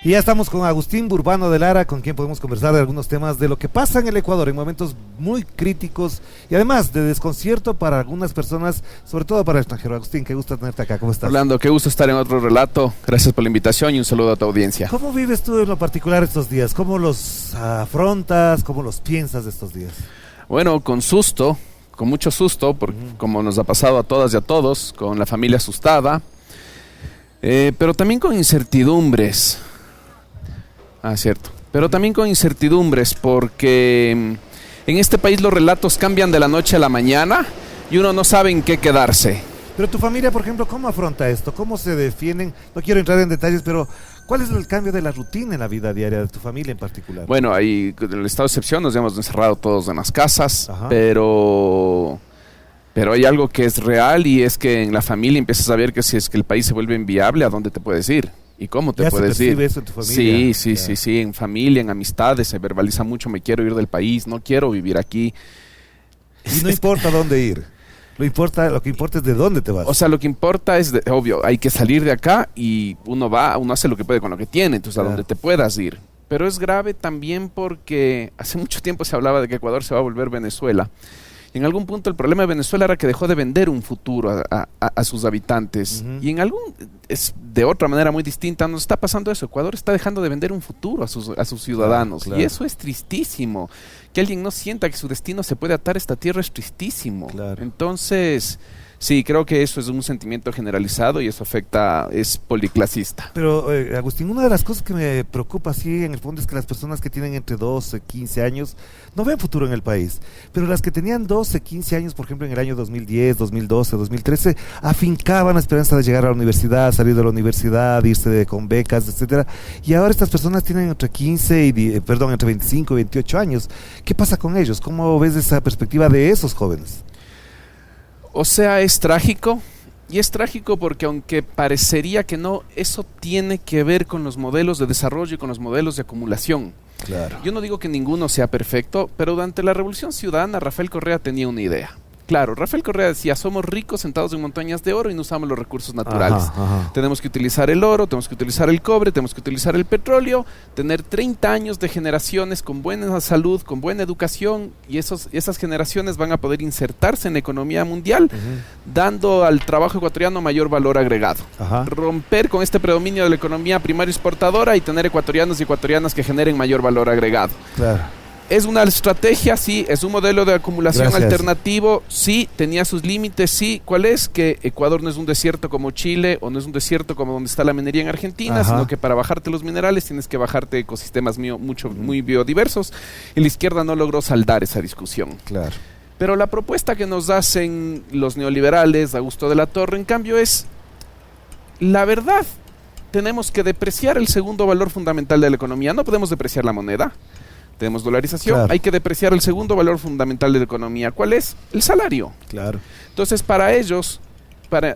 Y ya estamos con Agustín Burbano de Lara, con quien podemos conversar de algunos temas de lo que pasa en el Ecuador en momentos muy críticos y además de desconcierto para algunas personas, sobre todo para el extranjero. Agustín, qué gusto tenerte acá, ¿cómo estás? Orlando, qué gusto estar en otro relato. Gracias por la invitación y un saludo a tu audiencia. ¿Cómo vives tú en lo particular estos días? ¿Cómo los afrontas? ¿Cómo los piensas de estos días? Bueno, con susto, con mucho susto, porque como nos ha pasado a todas y a todos, con la familia asustada, pero también con incertidumbres. Cierto. Pero también con incertidumbres, porque en este país los relatos cambian de la noche a la mañana y uno no sabe en qué quedarse. Pero tu familia, por ejemplo, ¿cómo afronta esto? ¿Cómo se defienden? No quiero entrar en detalles, pero ¿cuál es el cambio de la rutina en la vida diaria de tu familia en particular? Bueno, ahí en el estado de excepción nos hemos encerrado todos en las casas, Ajá. pero hay algo que es real y es que en la familia empiezas a ver que si es que el país se vuelve inviable, ¿a dónde te puedes ir? ¿Y cómo te puedes ir? ¿Ya se percibe eso en tu familia? Sí, en familia, en amistades, se verbaliza mucho, me quiero ir del país, no quiero vivir aquí. Y no importa dónde ir, lo que importa es de dónde te vas. O sea, lo que importa es, obvio, hay que salir de acá y uno hace lo que puede con lo que tiene, entonces a donde te puedas ir. Pero es grave también porque hace mucho tiempo se hablaba de que Ecuador se va a volver Venezuela. En algún punto el problema de Venezuela era que dejó de vender un futuro a sus habitantes. Y es de otra manera muy distinta, nos está pasando eso. Ecuador está dejando de vender un futuro a sus ciudadanos. Claro. Y eso es tristísimo. Que alguien no sienta que su destino se puede atar a esta tierra es tristísimo. Claro. Entonces, sí, creo que eso es un sentimiento generalizado y eso es policlasista. Pero, Agustín, una de las cosas que me preocupa, sí, en el fondo es que las personas que tienen entre 12, 15 años no ven futuro en el país. Pero las que tenían 12, 15 años, por ejemplo, en el año 2010, 2012, 2013, afincaban la esperanza de llegar a la universidad, salir de la universidad, irse con becas, etcétera. Y ahora estas personas tienen entre 25 y 28 años. ¿Qué pasa con ellos? ¿Cómo ves esa perspectiva de esos jóvenes? O sea, es trágico, y es trágico porque aunque parecería que no, eso tiene que ver con los modelos de desarrollo y con los modelos de acumulación. Claro. Yo no digo que ninguno sea perfecto, pero durante la Revolución Ciudadana Rafael Correa tenía una idea. Claro, Rafael Correa decía, somos ricos sentados en montañas de oro y no usamos los recursos naturales. Ajá. Tenemos que utilizar el oro, tenemos que utilizar el cobre, tenemos que utilizar el petróleo, tener 30 años de generaciones con buena salud, con buena educación, y esas generaciones van a poder insertarse en la economía mundial, dando al trabajo ecuatoriano mayor valor agregado. Ajá. Romper con este predominio de la economía primaria exportadora y tener ecuatorianos y ecuatorianas que generen mayor valor agregado. Claro. Es una estrategia, sí, es un modelo de acumulación alternativo, sí, tenía sus límites, sí. ¿Cuál es? Que Ecuador no es un desierto como Chile o no es un desierto como donde está la minería en Argentina, sino que para bajarte los minerales tienes que bajarte ecosistemas muy biodiversos, y la izquierda no logró saldar esa discusión. Claro. Pero la propuesta que nos hacen los neoliberales, Augusto de la Torre, en cambio es, la verdad, tenemos que depreciar el segundo valor fundamental de la economía, no podemos depreciar la moneda. Tenemos dolarización, claro. Hay que depreciar el segundo valor fundamental de la economía. ¿Cuál es? El salario. Claro. Entonces, para ellos,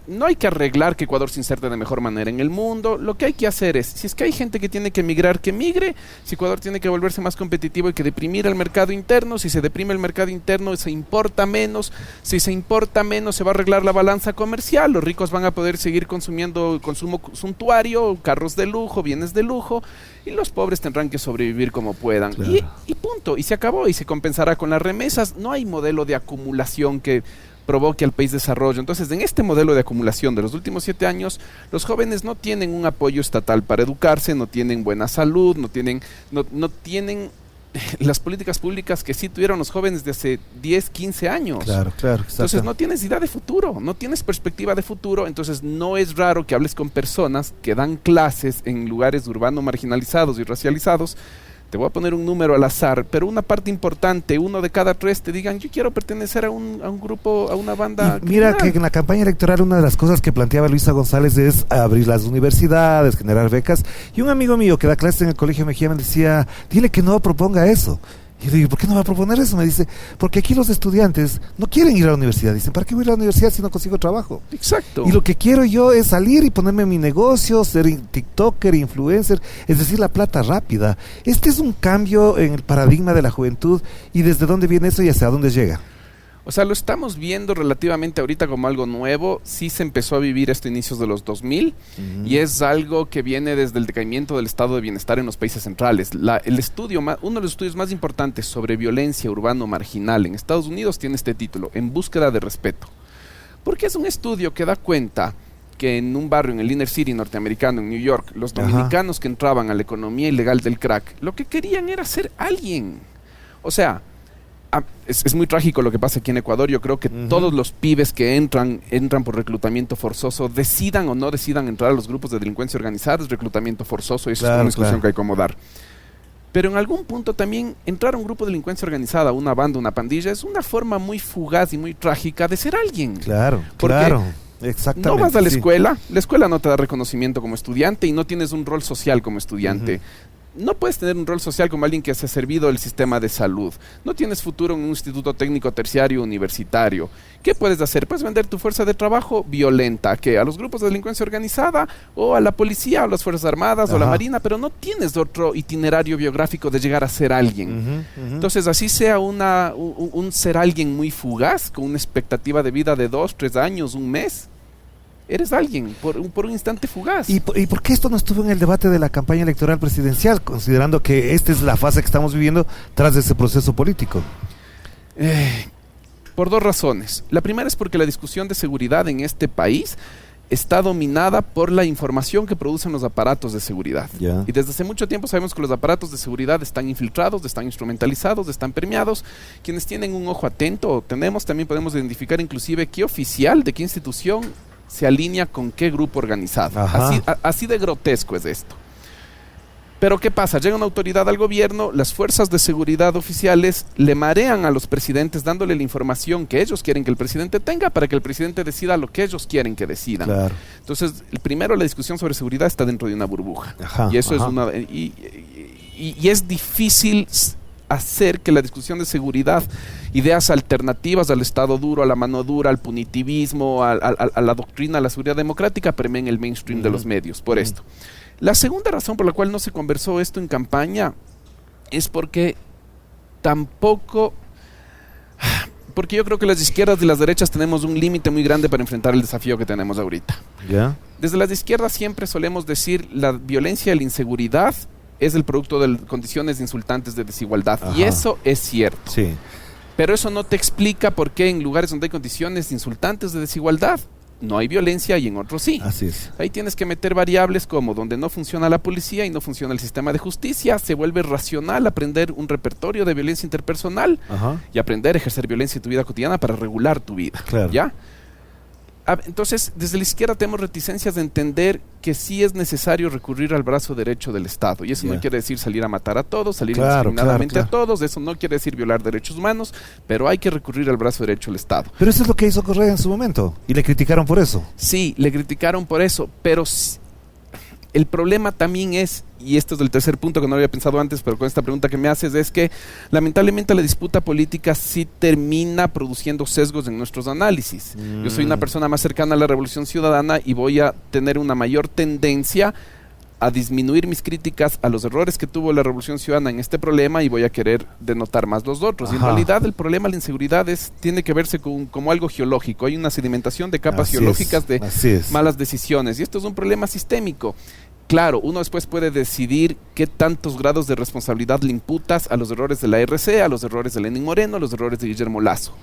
no hay que arreglar que Ecuador se inserte de mejor manera en el mundo. Lo que hay que hacer es, si es que hay gente que tiene que emigrar, que migre. Si Ecuador tiene que volverse más competitivo, hay que deprimir el mercado interno. Si se deprime el mercado interno, se importa menos. Si se importa menos, se va a arreglar la balanza comercial. Los ricos van a poder seguir consumiendo consumo suntuario, carros de lujo, bienes de lujo. Y los pobres tendrán que sobrevivir como puedan. Claro. Y punto. Y se acabó. Y se compensará con las remesas. No hay modelo de acumulación que provoque al país desarrollo. Entonces, en este modelo de acumulación de los últimos 7 años, los jóvenes no tienen un apoyo estatal para educarse, no tienen buena salud, no tienen las políticas públicas que sí tuvieron los jóvenes de hace 10, 15 años. Claro, exacto. Entonces no tienes idea de futuro, no tienes perspectiva de futuro, entonces no es raro que hables con personas que dan clases en lugares urbanos marginalizados y racializados. Te voy a poner un número al azar, pero una parte importante, 1 de cada 3 te digan, yo quiero pertenecer a un grupo, a una banda. Mira que en la campaña electoral una de las cosas que planteaba Luisa González es abrir las universidades, generar becas, y un amigo mío que da clases en el Colegio Mejía me decía, dile que no proponga eso. Y yo digo, ¿por qué no va a proponer eso? Me dice, porque aquí los estudiantes no quieren ir a la universidad. Dicen, ¿para qué voy a ir a la universidad si no consigo trabajo? Exacto. Y lo que quiero yo es salir y ponerme mi negocio, ser tiktoker, influencer, es decir, la plata rápida. Este es un cambio en el paradigma de la juventud. ¿Y desde dónde viene eso y hacia dónde llega? O sea, lo estamos viendo relativamente ahorita como algo nuevo. Sí se empezó a vivir esto a inicios de los 2000 y es algo que viene desde el decaimiento del estado de bienestar en los países centrales. Uno de los estudios más importantes sobre violencia urbano marginal en Estados Unidos tiene este título, En búsqueda de respeto. Porque es un estudio que da cuenta que en un barrio, en el Inner City norteamericano, en New York, los dominicanos que entraban a la economía ilegal del crack, lo que querían era ser alguien. O sea, es muy trágico lo que pasa aquí en Ecuador. Yo creo que todos los pibes que entran por reclutamiento forzoso, decidan o no decidan entrar a los grupos de delincuencia organizada, es reclutamiento forzoso y eso es una discusión que hay que acomodar. Pero en algún punto también entrar a un grupo de delincuencia organizada, una banda, una pandilla, es una forma muy fugaz y muy trágica de ser alguien. Claro, exactamente. No vas a la escuela no te da reconocimiento como estudiante y no tienes un rol social como estudiante. No puedes tener un rol social como alguien que se ha servido del sistema de salud. No tienes futuro en un instituto técnico terciario universitario. ¿Qué puedes hacer? Puedes vender tu fuerza de trabajo violenta, ¿qué? A los grupos de delincuencia organizada o a la policía o a las Fuerzas Armadas o a la Marina, pero no tienes otro itinerario biográfico de llegar a ser alguien. Entonces, así sea un ser alguien muy fugaz, con una expectativa de vida de 2, 3 años, un mes, eres alguien por un instante fugaz. ¿Y por qué esto no estuvo en el debate de la campaña electoral presidencial, considerando que esta es la fase que estamos viviendo tras ese proceso político? Por 2 razones. La primera es porque la discusión de seguridad en este país está dominada por la información que producen los aparatos de seguridad. Y desde hace mucho tiempo sabemos que los aparatos de seguridad están infiltrados, están instrumentalizados, están permeados. Quienes tienen un ojo atento, también podemos identificar inclusive qué oficial, de qué institución se alinea con qué grupo organizado. Así de grotesco es esto. Pero ¿qué pasa? Llega una autoridad al gobierno, las fuerzas de seguridad oficiales le marean a los presidentes dándole la información que ellos quieren que el presidente tenga para que el presidente decida lo que ellos quieren que decidan. Entonces, primero la discusión sobre seguridad está dentro de una burbuja. Y eso es y es difícil hacer que la discusión de seguridad, ideas alternativas al Estado duro, a la mano dura, al punitivismo, a la doctrina, a la seguridad democrática, permeen el mainstream de los medios, por esto. La segunda razón por la cual no se conversó esto en campaña es porque yo creo que las izquierdas y las derechas tenemos un límite muy grande para enfrentar el desafío que tenemos ahorita. Desde las izquierdas siempre solemos decir la violencia y la inseguridad es el producto de condiciones insultantes de desigualdad. Y eso es cierto. Pero eso no te explica por qué en lugares donde hay condiciones insultantes de desigualdad no hay violencia y en otros sí. Así es. Ahí tienes que meter variables como donde no funciona la policía y no funciona el sistema de justicia, se vuelve racional aprender un repertorio de violencia interpersonal y aprender a ejercer violencia en tu vida cotidiana para regular tu vida. ¿Ya? Entonces, desde la izquierda tenemos reticencias de entender que sí es necesario recurrir al brazo derecho del Estado. Y eso no quiere decir salir a matar a todos, salir indiscriminadamente a todos. Eso no quiere decir violar derechos humanos, pero hay que recurrir al brazo derecho del Estado. Pero eso es lo que hizo Correa en su momento. Y le criticaron por eso. Sí, le criticaron por eso. Pero el problema también es, y esto es el tercer punto que no había pensado antes, pero con esta pregunta que me haces, es que lamentablemente la disputa política sí termina produciendo sesgos en nuestros análisis. Yo soy una persona más cercana a la Revolución Ciudadana y voy a tener una mayor tendencia a disminuir mis críticas a los errores que tuvo la Revolución Ciudadana en este problema y voy a querer denotar más los otros. Y en realidad el problema de la inseguridad tiene que verse como algo geológico. Hay una sedimentación de capas geológicas de malas decisiones y esto es un problema sistémico. Claro, uno después puede decidir qué tantos grados de responsabilidad le imputas a los errores de la RC, a los errores de Lenín Moreno, a los errores de Guillermo Lazo.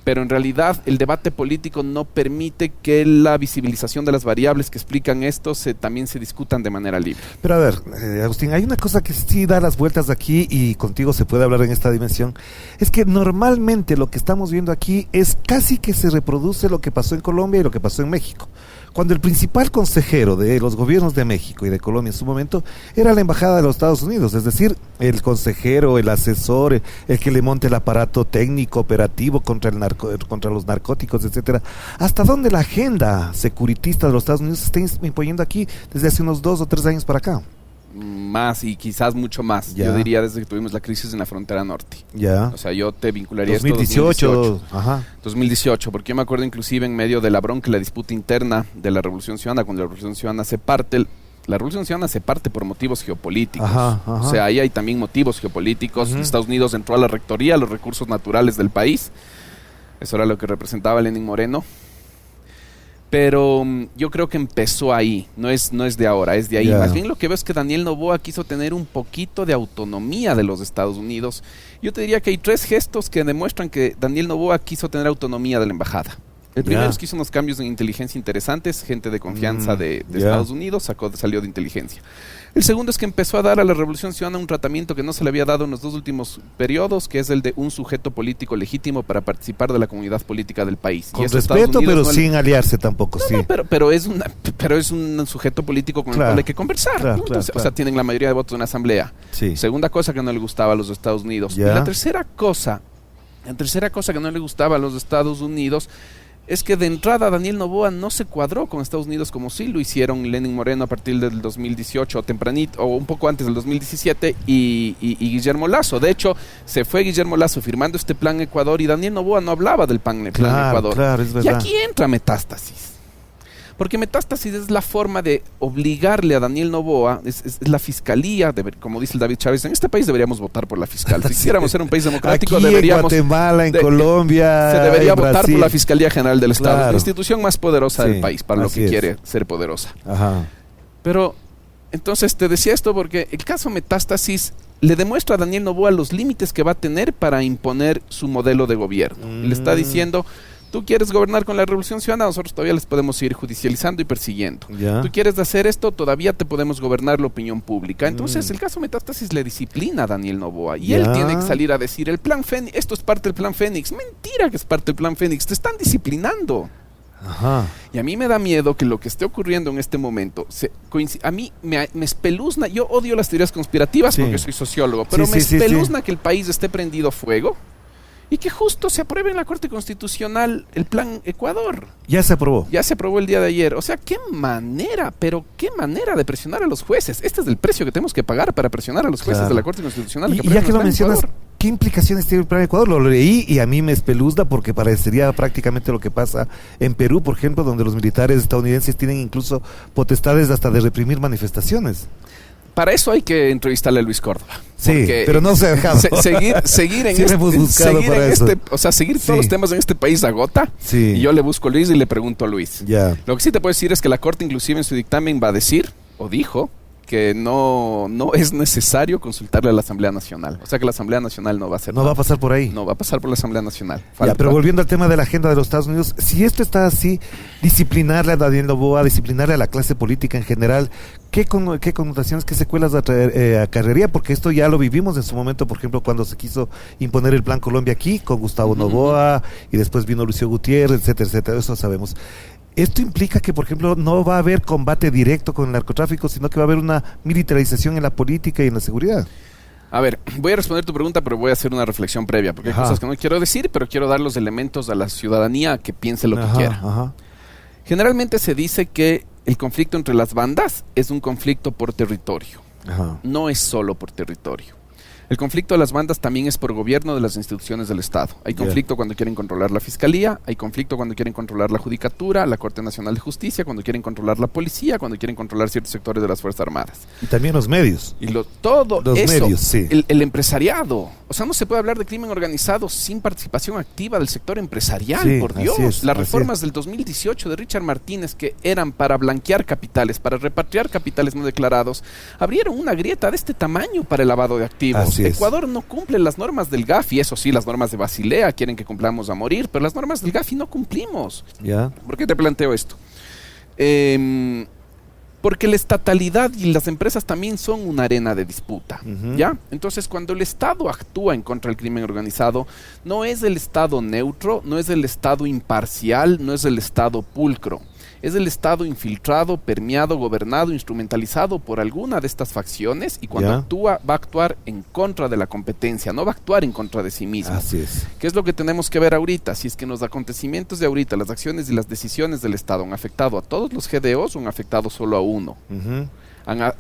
Pero en realidad el debate político no permite que la visibilización de las variables que explican esto también se discutan de manera libre. Pero a ver, Agustín, hay una cosa que sí da las vueltas aquí y contigo se puede hablar en esta dimensión. Es que normalmente lo que estamos viendo aquí es casi que se reproduce lo que pasó en Colombia y lo que pasó en México. Cuando el principal consejero de los gobiernos de México y de Colombia en su momento era la embajada de los Estados Unidos, es decir, el consejero, el asesor, el que le monte el aparato técnico, operativo contra los narcóticos, etcétera. ¿Hasta dónde la agenda securitista de los Estados Unidos se está imponiendo aquí desde hace unos 2 o 3 años para acá? Más y quizás mucho más. Yo diría desde que tuvimos la crisis en la frontera norte. O sea, yo te vincularía 2018. 2018, porque yo me acuerdo inclusive en medio de la bronca, la disputa interna de la Revolución Ciudadana, cuando la Revolución Ciudadana se parte, la Revolución Ciudadana se parte por motivos geopolíticos. O sea, ahí hay también motivos geopolíticos. Estados Unidos entró a la rectoría, a los recursos naturales del país. Eso era lo que representaba Lenín Moreno. Pero yo creo que empezó ahí, no es de ahora, es de ahí. Más bien lo que veo es que Daniel Noboa quiso tener un poquito de autonomía de los Estados Unidos. Yo te diría que hay 3 gestos que demuestran que Daniel Noboa quiso tener autonomía de la embajada. El primero es que hizo unos cambios en inteligencia interesantes, gente de confianza de Estados Unidos salió de inteligencia. El segundo es que empezó a dar a la Revolución Ciudadana un tratamiento que no se le había dado en los 2 últimos periodos, que es el de un sujeto político legítimo para participar de la comunidad política del país. Con respeto, pero sin aliarse tampoco, sí. Pero es un sujeto político con el cual hay que conversar. Claro. O sea, tienen la mayoría de votos en una asamblea. Sí. Segunda cosa que no le gustaba a los Estados Unidos. Y la tercera cosa que no le gustaba a los Estados Unidos es que de entrada Daniel Noboa no se cuadró con Estados Unidos como sí lo hicieron Lenín Moreno a partir del 2018 o tempranito, o un poco antes del 2017 y Guillermo Lasso. De hecho, se fue Guillermo Lasso firmando este plan Ecuador y Daniel Noboa no hablaba del plan Ecuador. Claro, es verdad. Y aquí entra Metástasis. Porque Metástasis es la forma de obligarle a Daniel Noboa, es la fiscalía, como dice el David Chávez, en este país deberíamos votar por la fiscal. Si quisiéramos ser un país democrático, aquí deberíamos... en Guatemala, en Colombia, se debería votar Brasil. por la Fiscalía General del Estado, Claro. la institución más poderosa del país, para lo que quiere ser poderosa. Ajá. Pero, entonces te decía esto porque el caso Metástasis le demuestra a Daniel Noboa los límites que va a tener para imponer su modelo de gobierno. Le está diciendo... Tú quieres gobernar con la Revolución Ciudadana, nosotros todavía les podemos seguir judicializando y persiguiendo. Tú quieres hacer esto, todavía te podemos gobernar la opinión pública. Entonces, el caso Metástasis le disciplina a Daniel Noboa. Y él tiene que salir a decir, el plan Fénix, esto es parte del plan Fénix. Mentira que es parte del plan Fénix, te están disciplinando. Ajá. Y a mí me da miedo que lo que esté ocurriendo en este momento, a mí me espeluzna, yo odio las teorías conspirativas porque soy sociólogo, pero me espeluzna que el país esté prendido fuego. Y que justo se apruebe en la Corte Constitucional el plan Ecuador. Ya se aprobó. Ya se aprobó el día de ayer. O sea, qué manera de presionar a los jueces. Este es el precio que tenemos que pagar para presionar a los jueces de la Corte Constitucional. Y ya que lo mencionas, ¿qué implicaciones tiene el plan Ecuador? Lo leí y a mí me espeluzna porque parecería prácticamente lo que pasa en Perú, por ejemplo, donde los militares estadounidenses tienen incluso potestades hasta de reprimir manifestaciones. Para eso hay que entrevistarle a Luis Córdoba. Sí, pero no se ha dejado. Seguir en todos los temas en este país agota. Sí. Y yo le busco a Luis y le pregunto a Luis. Lo que sí te puedo decir es que la Corte inclusive en su dictamen va a decir, o dijo, que no es necesario consultarle a la Asamblea Nacional. O sea que la Asamblea Nacional no va a hacer nada. Va a pasar por ahí. No va a pasar por la Asamblea Nacional. Pero volviendo al tema de la agenda de los Estados Unidos, si esto está así, disciplinarle a Daniel Noboa, disciplinarle a la clase política en general, ¿qué connotaciones, qué secuelas acarrearía? Porque esto ya lo vivimos en su momento, por ejemplo, cuando se quiso imponer el Plan Colombia aquí, con Gustavo Noboa, y después vino Lucio Gutiérrez, etcétera, etcétera. Eso sabemos. Esto implica que, por ejemplo, no va a haber combate directo con el narcotráfico, sino que va a haber una militarización en la política y en la seguridad. A ver, voy a responder tu pregunta, pero voy a hacer una reflexión previa, porque hay cosas que no quiero decir, pero quiero dar los elementos a la ciudadanía que piense lo que quiera. Generalmente se dice que el conflicto entre las bandas es un conflicto por territorio. No es solo por territorio. El conflicto de las bandas también es por gobierno de las instituciones del Estado. Hay conflicto cuando quieren controlar la Fiscalía, hay conflicto cuando quieren controlar la Judicatura, la Corte Nacional de Justicia, cuando quieren controlar la Policía, cuando quieren controlar ciertos sectores de las Fuerzas Armadas. Y también los medios. Y los medios, el empresariado. O sea, no se puede hablar de crimen organizado sin participación activa del sector empresarial, por Dios. Las reformas del 2018 de Richard Martínez, que eran para blanquear capitales, para repatriar capitales no declarados, abrieron una grieta de este tamaño para el lavado de activos. Ecuador no cumple las normas del GAFI, eso sí, las normas de Basilea quieren que cumplamos a morir, pero las normas del GAFI no cumplimos. ¿Por qué te planteo esto? Porque la estatalidad y las empresas también son una arena de disputa, ¿ya? Entonces, cuando el Estado actúa en contra del crimen organizado, no es el Estado neutro, no es el Estado imparcial, no es el Estado pulcro. Es el Estado infiltrado, permeado, gobernado, instrumentalizado por alguna de estas facciones y cuando actúa, va a actuar en contra de la competencia, no va a actuar en contra de sí mismo. Así es. ¿Qué es lo que tenemos que ver ahorita? Si es que los acontecimientos de ahorita, las acciones y las decisiones del Estado han afectado a todos los GDOs o han afectado solo a uno.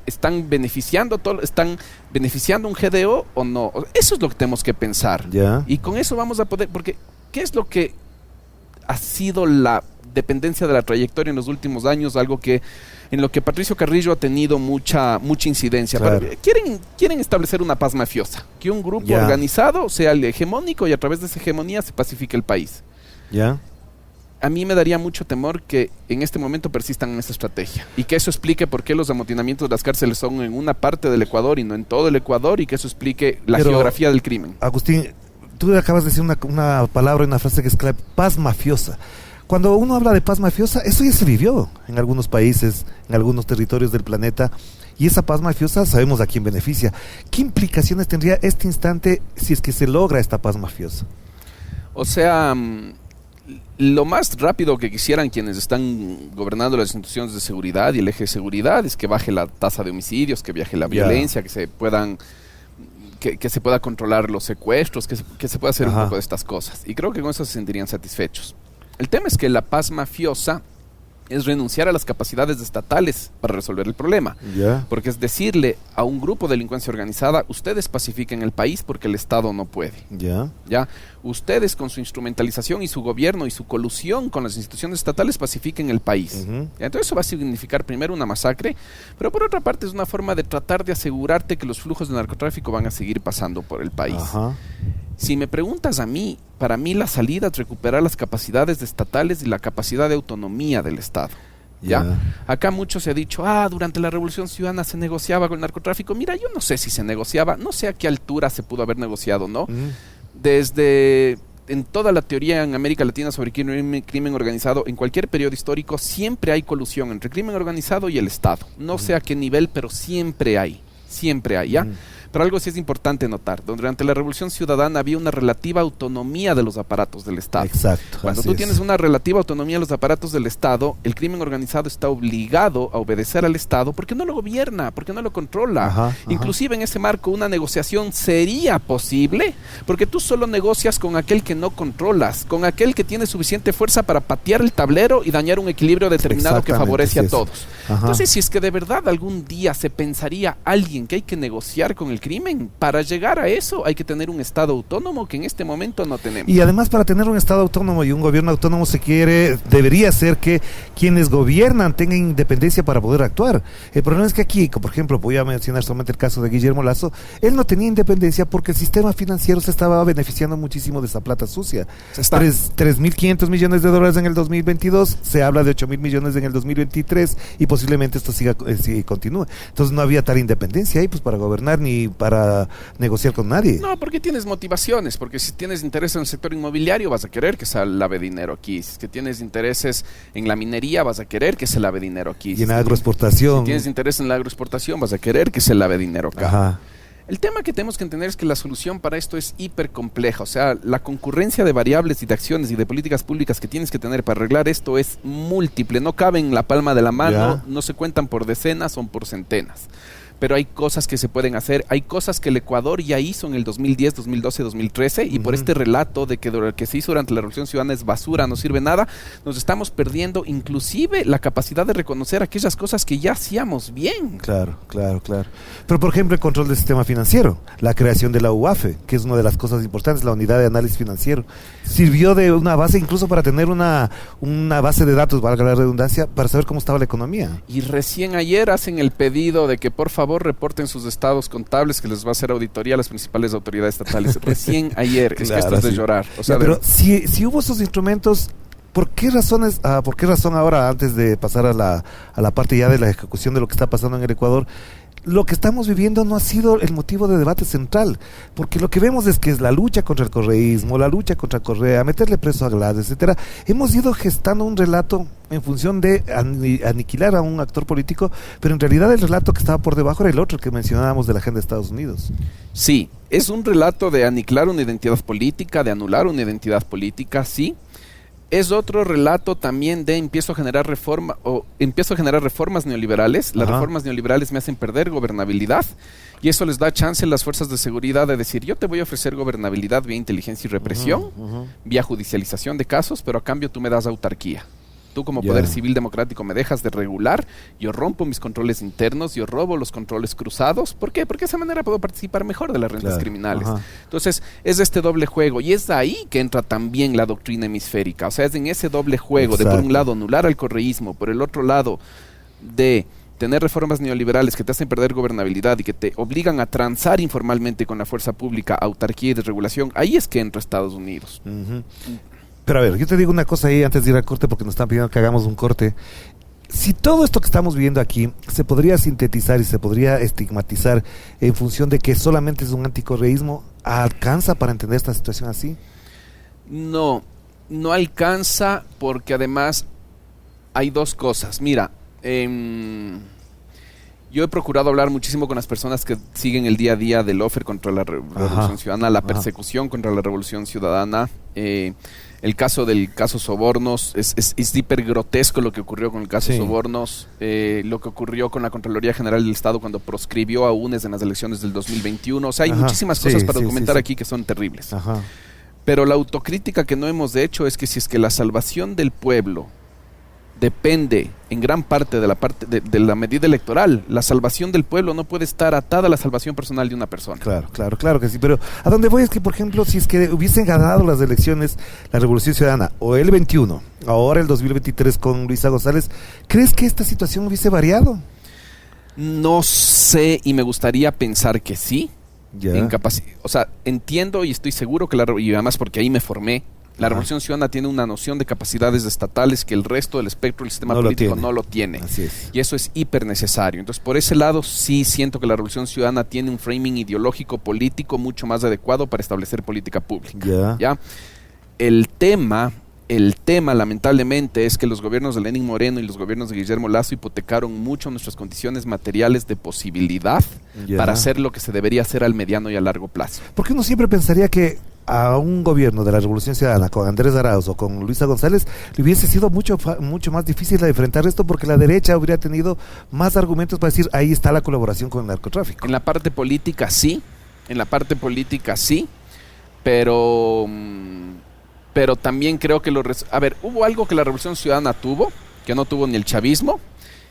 ¿Están beneficiando un GDO o no? Eso es lo que tenemos que pensar. Y con eso vamos a poder, porque ¿qué es lo que ha sido la dependencia de la trayectoria en los últimos años? Algo que en lo que Patricio Carrillo ha tenido mucha incidencia. Quieren establecer una paz mafiosa, que un grupo organizado sea el hegemónico y a través de esa hegemonía se pacifique el país. ¿Ya? A mí me daría mucho temor que en este momento persistan en esta estrategia y que eso explique por qué los amotinamientos de las cárceles son en una parte del Ecuador y no en todo el Ecuador, y que eso explique la geografía del crimen. Agustín, tú acabas de decir una palabra y una frase que es clave: paz mafiosa. Cuando uno habla de paz mafiosa, eso ya se vivió en algunos países, en algunos territorios del planeta, y esa paz mafiosa sabemos a quién beneficia. ¿Qué implicaciones tendría este instante si es que se logra esta paz mafiosa? O sea, lo más rápido que quisieran quienes están gobernando las instituciones de seguridad y el eje de seguridad es que baje la tasa de homicidios, que baje la violencia, que se puedan... Que se pueda controlar los secuestros, que se pueda hacer un poco de estas cosas. Y creo que con eso se sentirían satisfechos. El tema es que la paz mafiosa es renunciar a las capacidades estatales para resolver el problema. Porque es decirle a un grupo de delincuencia organizada: ustedes pacifiquen el país porque el Estado no puede. ¿Ya? Ustedes, con su instrumentalización y su gobierno y su colusión con las instituciones estatales, pacifiquen el país. Entonces eso va a significar primero una masacre, pero por otra parte es una forma de tratar de asegurarte que los flujos de narcotráfico van a seguir pasando por el país. Si me preguntas a mí, para mí la salida es recuperar las capacidades estatales y la capacidad de autonomía del Estado. ¿Ya? Acá mucho se ha dicho: durante la Revolución Ciudadana se negociaba con el narcotráfico. Mira, yo no sé si se negociaba, no sé a qué altura se pudo haber negociado, ¿no? Desde... En toda la teoría en América Latina sobre crimen organizado, en cualquier periodo histórico, siempre hay colusión entre crimen organizado y el Estado. No sé a qué nivel, pero siempre hay, ¿ya? Pero algo sí es importante notar: durante la Revolución Ciudadana había una relativa autonomía de los aparatos del Estado. Exacto. Cuando tú tienes una relativa autonomía de los aparatos del Estado, el crimen organizado está obligado a obedecer al Estado porque no lo gobierna, porque no lo controla. Inclusive en ese marco una negociación sería posible, porque tú solo negocias con aquel que no controlas, con aquel que tiene suficiente fuerza para patear el tablero y dañar un equilibrio determinado que favorece a todos. Entonces, si es que de verdad algún día se pensaría alguien que hay que negociar con el crimen, para llegar a eso hay que tener un Estado autónomo que en este momento no tenemos. Y además, para tener un Estado autónomo y un gobierno autónomo debería ser que quienes gobiernan tengan independencia para poder actuar. El problema es que aquí, por ejemplo, voy a mencionar solamente el caso de Guillermo Lasso, él no tenía independencia porque el sistema financiero se estaba beneficiando muchísimo de esa plata sucia. 3.500 millones de dólares en el 2022, se habla de 8.000 millones en el 2023 y posiblemente esto continúe. Entonces no había tal independencia ahí pues para gobernar ni para negociar con nadie. No, porque tienes motivaciones, porque si tienes interés en el sector inmobiliario vas a querer que se lave dinero aquí, si es que tienes intereses en la minería vas a querer que se lave dinero aquí, y en agroexportación. Si tienes interés en la agroexportación vas a querer que se lave dinero acá. El tema que tenemos que entender es que la solución para esto es hiper compleja, o sea, la concurrencia de variables y de acciones y de políticas públicas que tienes que tener para arreglar esto es múltiple, no cabe en la palma de la mano, no se cuentan por decenas, son por centenas. Pero hay cosas que se pueden hacer, hay cosas que el Ecuador ya hizo en el 2010, 2012, 2013, y por este relato de que lo que se hizo durante la Revolución Ciudadana es basura, no sirve nada, nos estamos perdiendo inclusive la capacidad de reconocer aquellas cosas que ya hacíamos bien. Claro. Pero por ejemplo, el control del sistema financiero, la creación de la UAFE, que es una de las cosas importantes, la unidad de análisis financiero, sirvió de una base incluso para tener una base de datos, valga la redundancia, para saber cómo estaba la economía. Y recién ayer hacen el pedido de que por favor reporten sus estados contables, que les va a hacer auditoría a las principales autoridades estatales. Recién ayer, es que esto es de llorar. O sea, pero si hubo esos instrumentos, ¿por qué razón ahora, antes de pasar a la parte ya de la ejecución de lo que está pasando en el Ecuador, lo que estamos viviendo no ha sido el motivo de debate central? Porque lo que vemos es que es la lucha contra el correísmo, la lucha contra Correa, meterle preso a Glass, etcétera. Hemos ido gestando un relato en función de aniquilar a un actor político, pero en realidad el relato que estaba por debajo era el otro que mencionábamos de la agenda de Estados Unidos. Sí, es un relato de aniquilar una identidad política, de anular una identidad política, sí. Es otro relato también de empiezo a generar reformas neoliberales. Las reformas neoliberales me hacen perder gobernabilidad y eso les da chance a las fuerzas de seguridad de decir: yo te voy a ofrecer gobernabilidad vía inteligencia y represión, vía judicialización de casos, pero a cambio tú me das autarquía. Tú como poder civil democrático me dejas de regular, yo rompo mis controles internos, yo robo los controles cruzados. ¿Por qué? Porque de esa manera puedo participar mejor de las rentas criminales. Entonces, es este doble juego, y es de ahí que entra también la doctrina hemisférica. O sea, es en ese doble juego de, por un lado, anular al correísmo, por el otro lado, de tener reformas neoliberales que te hacen perder gobernabilidad y que te obligan a transar informalmente con la fuerza pública, autarquía y desregulación. Ahí es que entra Estados Unidos. Pero a ver, yo te digo una cosa ahí antes de ir al corte, porque nos están pidiendo que hagamos un corte. Si todo esto que estamos viendo aquí se podría sintetizar y se podría estigmatizar en función de que solamente es un anticorreísmo, ¿alcanza para entender esta situación así? No alcanza, porque además hay dos cosas. Mira, yo he procurado hablar muchísimo con las personas que siguen el día a día del offer contra la Revolución Ciudadana, la persecución contra la Revolución Ciudadana. El caso Sobornos, es hiper grotesco lo que ocurrió con el caso Sobornos, lo que ocurrió con la Contraloría General del Estado cuando proscribió a UNES en las elecciones del 2021. O sea, hay muchísimas cosas para documentar aquí que son terribles. Pero la autocrítica que no hemos hecho es que si es que la salvación del pueblo depende en gran parte de la medida electoral, la salvación del pueblo no puede estar atada a la salvación personal de una persona. Claro que sí, pero a donde voy es que, por ejemplo, si es que hubiesen ganado las elecciones la Revolución Ciudadana, o el 21, ahora el 2023 con Luisa González, ¿crees que esta situación hubiese variado? No sé, y me gustaría pensar que sí. O sea, entiendo y estoy seguro que y además porque ahí me formé, la Revolución Ciudadana tiene una noción de capacidades estatales que el resto del espectro del sistema político no lo tiene. Así es. Y eso es hiper necesario. Entonces, por ese lado, sí siento que la Revolución Ciudadana tiene un framing ideológico político mucho más adecuado para establecer política pública. ¿Ya? El tema, lamentablemente, es que los gobiernos de Lenín Moreno y los gobiernos de Guillermo Lasso hipotecaron mucho nuestras condiciones materiales de posibilidad para hacer lo que se debería hacer al mediano y a largo plazo. Porque uno siempre pensaría que a un gobierno de la Revolución Ciudadana con Andrés Arauz o con Luisa González le hubiese sido mucho más difícil de enfrentar esto, porque la derecha habría tenido más argumentos para decir ahí está la colaboración con el narcotráfico. En la parte política sí, pero también creo que hubo algo que la Revolución Ciudadana tuvo, que no tuvo ni el chavismo,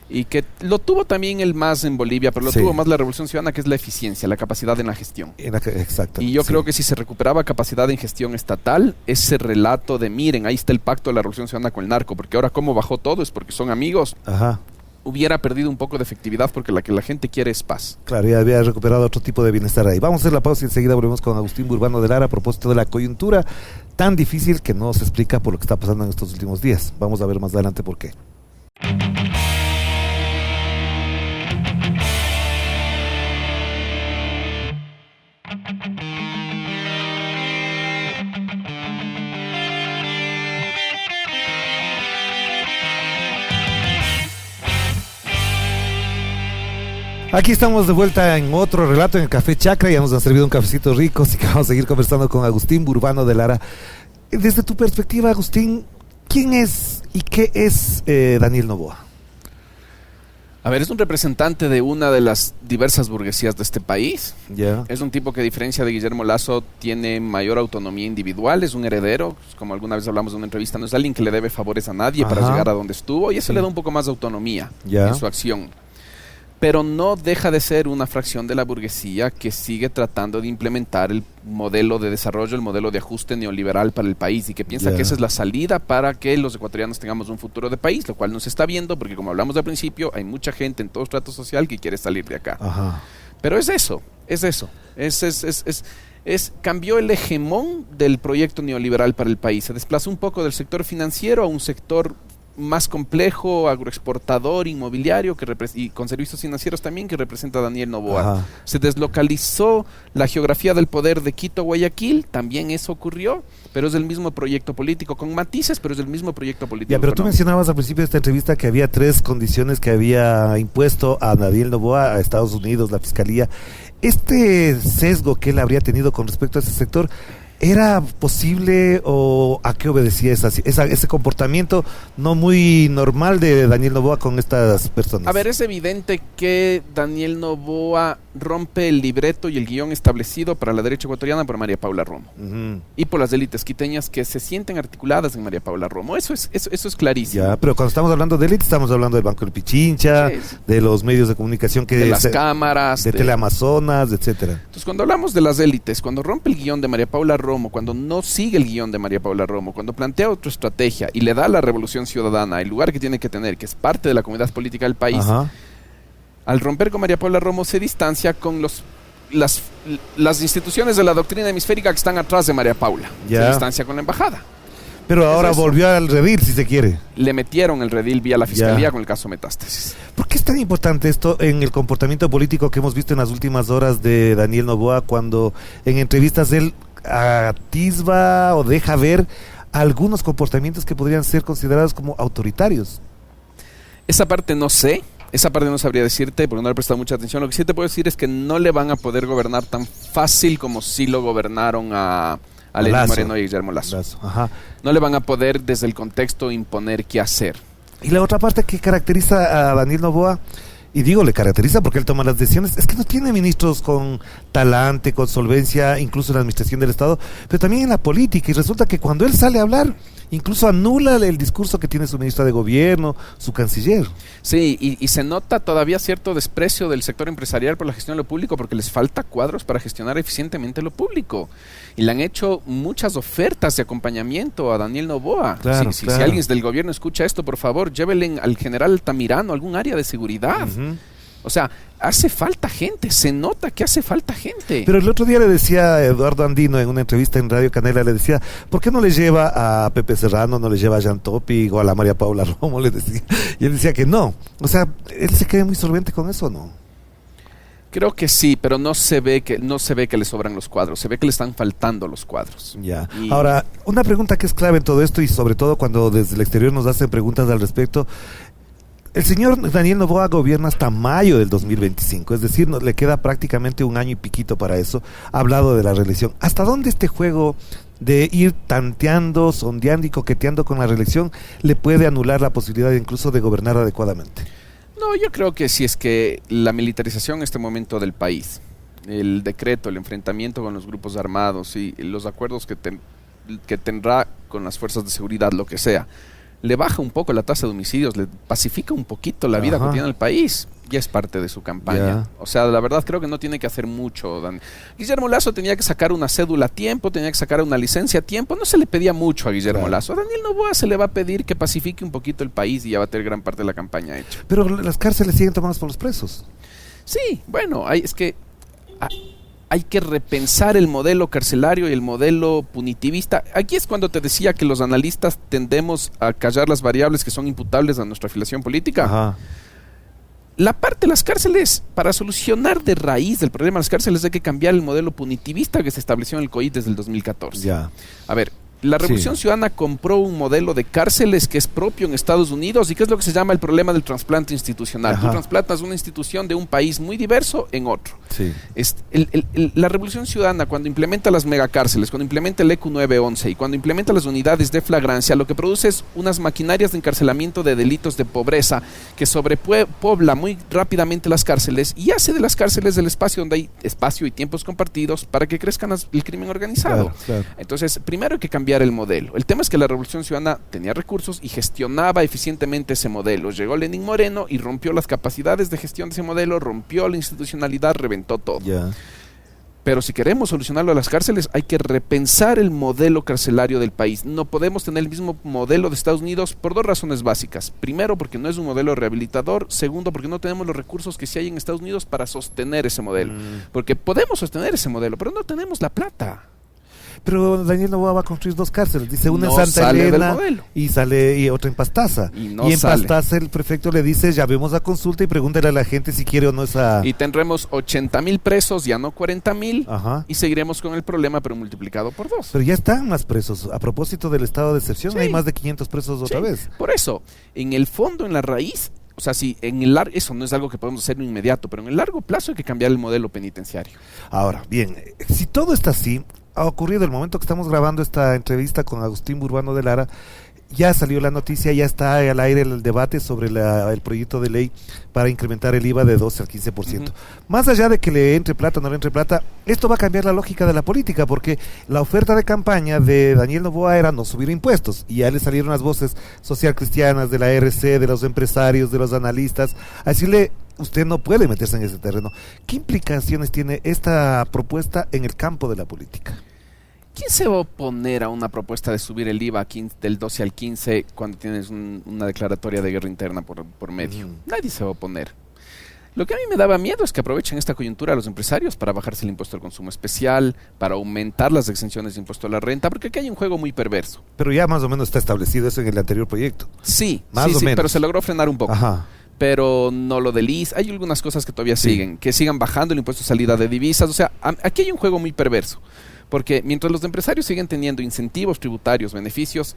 y que lo tuvo también el MAS en Bolivia, pero lo tuvo más la Revolución Ciudadana, que es la eficiencia, la capacidad en la gestión. Exacto. Y yo creo que si se recuperaba capacidad en gestión estatal, ese relato de miren, ahí está el pacto de la Revolución Ciudadana con el narco, porque ahora cómo bajó todo es porque son amigos. Hubiera perdido un poco de efectividad, porque la que la gente quiere es paz. Claro, ya había recuperado otro tipo de bienestar ahí. Vamos a hacer la pausa y enseguida volvemos con Agustín Burbano de Lara a propósito de la coyuntura tan difícil que no se explica por lo que está pasando en estos últimos días. Vamos a ver más adelante por qué. Aquí estamos de vuelta en otro relato en el Café Chacra. Ya nos han servido un cafecito rico, así que vamos a seguir conversando con Agustín Burbano de Lara. Desde tu perspectiva, Agustín, ¿quién es y qué es Daniel Noboa? A ver, es un representante de una de las diversas burguesías de este país. Es un tipo que, a diferencia de Guillermo Lasso, tiene mayor autonomía individual, es un heredero, como alguna vez hablamos de una entrevista, no es alguien que le debe favores a nadie para llegar a donde estuvo, y eso le da un poco más de autonomía en su acción. Pero no deja de ser una fracción de la burguesía que sigue tratando de implementar el modelo de desarrollo, el modelo de ajuste neoliberal para el país, y que piensa que esa es la salida para que los ecuatorianos tengamos un futuro de país, lo cual no se está viendo porque, como hablamos al principio, hay mucha gente en todo estrato social que quiere salir de acá. Pero cambió el hegemón del proyecto neoliberal para el país, se desplazó un poco del sector financiero a un sector más complejo, agroexportador, inmobiliario, y con servicios financieros también, que representa Daniel Noboa. Se deslocalizó la geografía del poder de Quito a Guayaquil, también eso ocurrió, pero es el mismo proyecto político, con matices, pero es el mismo proyecto político. Pero tú mencionabas al principio de esta entrevista que había 3 condiciones que había impuesto a Daniel Noboa, a Estados Unidos, la Fiscalía. Este sesgo que él habría tenido con respecto a ese sector, ¿era posible o a qué obedecía ese comportamiento no muy normal de Daniel Noboa con estas personas? A ver, es evidente que Daniel Noboa rompe el libreto y el guión establecido para la derecha ecuatoriana por María Paula Romo y por las élites quiteñas que se sienten articuladas en María Paula Romo. Eso es clarísimo. Pero cuando estamos hablando de élites, estamos hablando del Banco del Pichincha, de los medios de comunicación, de las cámaras, de Teleamazonas, etcétera. Entonces, cuando hablamos de las élites, cuando rompe el guión de María Paula Romo, cuando no sigue el guión de María Paula Romo, cuando plantea otra estrategia y le da a la Revolución Ciudadana el lugar que tiene que tener, que es parte de la comunidad política del país, al romper con María Paula Romo se distancia con las instituciones de la doctrina hemisférica que están atrás de María Paula. Se distancia con la embajada. Pero ahora volvió al redil, si se quiere. Le metieron el redil vía la fiscalía con el caso Metástasis. ¿Por qué es tan importante esto en el comportamiento político que hemos visto en las últimas horas de Daniel Noboa, cuando en entrevistas él atisba o deja ver algunos comportamientos que podrían ser considerados como autoritarios? Esa parte no sé. Esa parte no sabría decirte porque no le he prestado mucha atención. Lo que sí te puedo decir es que no le van a poder gobernar tan fácil como sí lo gobernaron a Lenín Moreno y Guillermo Lasso. Ajá. No le van a poder desde el contexto imponer qué hacer. Y la otra parte que caracteriza a Daniel Noboa, y digo le caracteriza porque él toma las decisiones, es que no tiene ministros con talante, con solvencia, incluso en la administración del Estado, pero también en la política. Y resulta que cuando él sale a hablar, incluso anula el discurso que tiene su ministra de gobierno, su canciller. Sí, y se nota todavía cierto desprecio del sector empresarial por la gestión de lo público porque les falta cuadros para gestionar eficientemente lo público. Y le han hecho muchas ofertas de acompañamiento a Daniel Noboa. Claro, Si alguien del gobierno escucha esto, por favor, llévenle al general Altamirano a algún área de seguridad. O sea, hace falta gente, se nota que hace falta gente. Pero el otro día le decía a Eduardo Andino en una entrevista en Radio Canela, le decía, ¿por qué no le lleva a Pepe Serrano, no le lleva a Jean Topic o a la María Paula Romo? Le decía. Y él decía que no. O sea, ¿él se cree muy solvente con eso o no? Creo que sí, pero no se ve que le sobran los cuadros, se ve que le están faltando los cuadros. Ya. Ahora, una pregunta que es clave en todo esto y sobre todo cuando desde el exterior nos hacen preguntas al respecto. El señor Daniel Noboa gobierna hasta mayo del 2025, es decir, le queda prácticamente un año y piquito para eso. Ha hablado de la reelección. ¿Hasta dónde este juego de ir tanteando, sondeando y coqueteando con la reelección le puede anular la posibilidad incluso de gobernar adecuadamente? No, yo creo que si es que la militarización en este momento del país, el decreto, el enfrentamiento con los grupos armados y los acuerdos que tendrá con las fuerzas de seguridad, lo que sea, le baja un poco la tasa de homicidios, le pacifica un poquito la vida cotidiana del país, ya es parte de su campaña. O sea, la verdad creo que no tiene que hacer mucho. Guillermo Lasso tenía que sacar una cédula a tiempo, tenía que sacar una licencia a tiempo, no se le pedía mucho a Guillermo Lasso. A Daniel Noboa se le va a pedir que pacifique un poquito el país y ya va a tener gran parte de la campaña hecha. Pero las cárceles siguen tomadas por los presos. Sí, bueno, es que hay que repensar el modelo carcelario y el modelo punitivista. Aquí es cuando te decía que los analistas tendemos a callar las variables que son imputables a nuestra afiliación política. Ajá. La parte de las cárceles, para solucionar de raíz el problema de las cárceles hay que cambiar el modelo punitivista que se estableció en el COIT desde el 2014. Ya. A ver, la Revolución Ciudadana compró un modelo de cárceles que es propio en Estados Unidos y que es lo que se llama el problema del trasplante institucional. Tú trasplantas una institución de un país muy diverso en otro. Sí. La Revolución Ciudadana, cuando implementa las megacárceles, cuando implementa el EQ 911 y cuando implementa las unidades de flagrancia, lo que produce es unas maquinarias de encarcelamiento de delitos de pobreza que sobrepobla muy rápidamente las cárceles y hace de las cárceles el espacio donde hay espacio y tiempos compartidos para que crezcan el crimen organizado. Claro. Entonces, primero hay que cambiar el modelo. El tema es que la Revolución Ciudadana tenía recursos y gestionaba eficientemente ese modelo. Llegó Lenín Moreno y rompió las capacidades de gestión de ese modelo, rompió la institucionalidad, reventó todo. Pero si queremos solucionarlo a las cárceles, hay que repensar el modelo carcelario del país. No podemos tener el mismo modelo de Estados Unidos por dos razones básicas. Primero, porque no es un modelo rehabilitador. Segundo, porque no tenemos los recursos que sí hay en Estados Unidos para sostener ese modelo. Porque podemos sostener ese modelo, pero no tenemos la plata. Pero Daniel Noboa va a construir dos cárceles, dice una no en Santa sale Elena del modelo. y otra en Pastaza. Y en Pastaza el prefecto le dice, llamemos a consulta y pregúntale a la gente si quiere o no esa... Y tendremos 80,000 presos, ya no 40,000, y seguiremos con el problema, pero multiplicado por 2. Pero ya están más presos. A propósito del estado de excepción, hay más de 500 presos otra vez. Por eso, en el fondo, en la raíz, o sea, si en eso no es algo que podemos hacer en inmediato, pero en el largo plazo hay que cambiar el modelo penitenciario. Ahora, bien, si todo está así, ha ocurrido el momento que estamos grabando esta entrevista con Agustín Burbano de Lara, ya salió la noticia, ya está al aire el debate sobre el proyecto de ley para incrementar el IVA de 12 al 15%. Más allá de que le entre plata o no le entre plata, esto va a cambiar la lógica de la política, porque la oferta de campaña de Daniel Noboa era no subir impuestos, y ya le salieron las voces social cristianas de la RC, de los empresarios, de los analistas, a decirle, usted no puede meterse en ese terreno. ¿Qué implicaciones tiene esta propuesta en el campo de la política? ¿Quién se va a oponer a una propuesta de subir el IVA del 12 al 15 cuando tienes una declaratoria de guerra interna por medio? Nadie se va a oponer. Lo que a mí me daba miedo es que aprovechen esta coyuntura los empresarios para bajarse el impuesto al consumo especial, para aumentar las exenciones de impuesto a la renta, porque aquí hay un juego muy perverso. Pero ya más o menos está establecido eso en el anterior proyecto. Sí, Más o menos. pero se logró frenar un poco. Ajá. Pero no lo del IS. Hay algunas cosas que todavía siguen, que sigan bajando el impuesto de salida de divisas. O sea, aquí hay un juego muy perverso. Porque mientras los empresarios siguen teniendo incentivos tributarios, beneficios,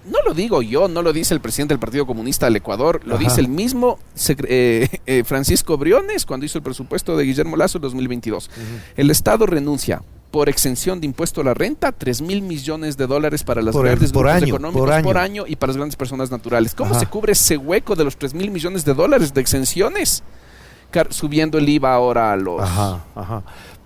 no lo digo yo, no lo dice el presidente del Partido Comunista del Ecuador, lo dice el mismo Francisco Briones cuando hizo el presupuesto de Guillermo Lasso en 2022. El Estado renuncia por exención de impuesto a la renta, $3,000 millones para los grandes grupos económicos por año y para las grandes personas naturales. ¿Cómo se cubre ese hueco de los $3,000 millones de exenciones? Subiendo el IVA ahora a los...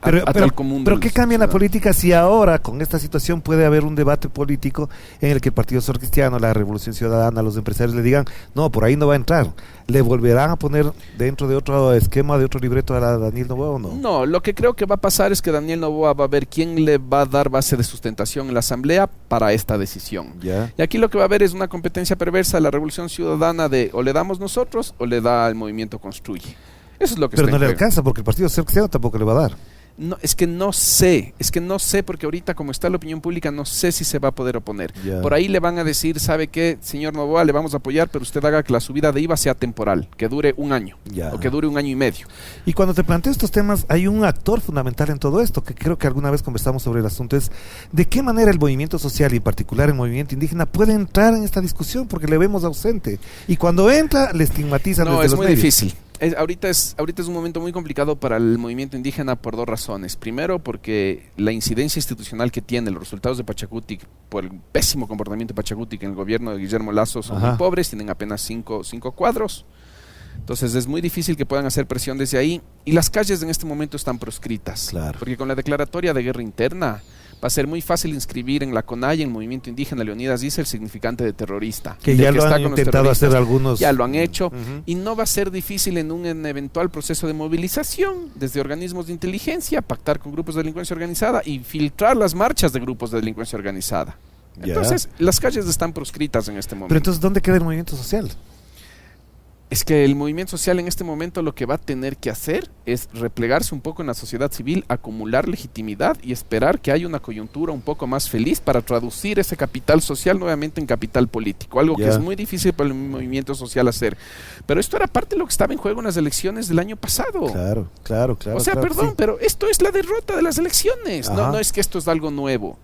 Pero ¿qué cambia en la política si ahora con esta situación puede haber un debate político en el que el Partido Social Cristiano, la Revolución Ciudadana, los empresarios le digan, no, por ahí no va a entrar? ¿Le volverán a poner dentro de otro esquema, de otro libreto a Daniel Noboa o no? No, lo que creo que va a pasar es que Daniel Noboa va a ver quién le va a dar base de sustentación en la Asamblea para esta decisión. Y aquí lo que va a haber es una competencia perversa de la Revolución Ciudadana de o le damos nosotros o le da el movimiento Construye. Eso es lo que Pero no le alcanza porque el Partido Social Cristiano tampoco le va a dar. No, es que no sé porque ahorita como está la opinión pública no sé si se va a poder oponer. Por ahí le van a decir, ¿sabe qué, señor Noboa? Le vamos a apoyar, pero usted haga que la subida de IVA sea temporal, que dure un año o que dure 1 año y medio. Y cuando te planteo estos temas, hay un actor fundamental en todo esto, que creo que alguna vez conversamos sobre el asunto, es de qué manera el movimiento social y en particular el movimiento indígena puede entrar en esta discusión, porque le vemos ausente. Y cuando entra, le estigmatizan desde los medios. No, es muy difícil. Ahorita es un momento muy complicado para el movimiento indígena por 2 razones. Primero, porque la incidencia institucional que tiene los resultados de Pachacutic por el pésimo comportamiento de Pachacutic en el gobierno de Guillermo Lasso son muy pobres, tienen apenas 5 cuadros. Entonces es muy difícil que puedan hacer presión desde ahí. Y las calles en este momento están proscritas. Porque con la declaratoria de guerra interna va a ser muy fácil inscribir en la CONAIE, en el movimiento indígena, Leonidas dice el significante de terrorista. Que ya lo han intentado hacer algunos. Ya lo han hecho. Y no va a ser difícil en un eventual proceso de movilización desde organismos de inteligencia, pactar con grupos de delincuencia organizada y filtrar las marchas de grupos de delincuencia organizada. Entonces, las calles están proscritas en este momento. Pero entonces, ¿dónde queda el movimiento social? Es que el movimiento social en este momento lo que va a tener que hacer es replegarse un poco en la sociedad civil, acumular legitimidad y esperar que haya una coyuntura un poco más feliz para traducir ese capital social nuevamente en capital político, algo que es muy difícil para el movimiento social hacer. Pero esto era parte de lo que estaba en juego en las elecciones del año pasado. Claro. O sea, perdón, pero esto es la derrota de las elecciones, no es que esto es algo nuevo.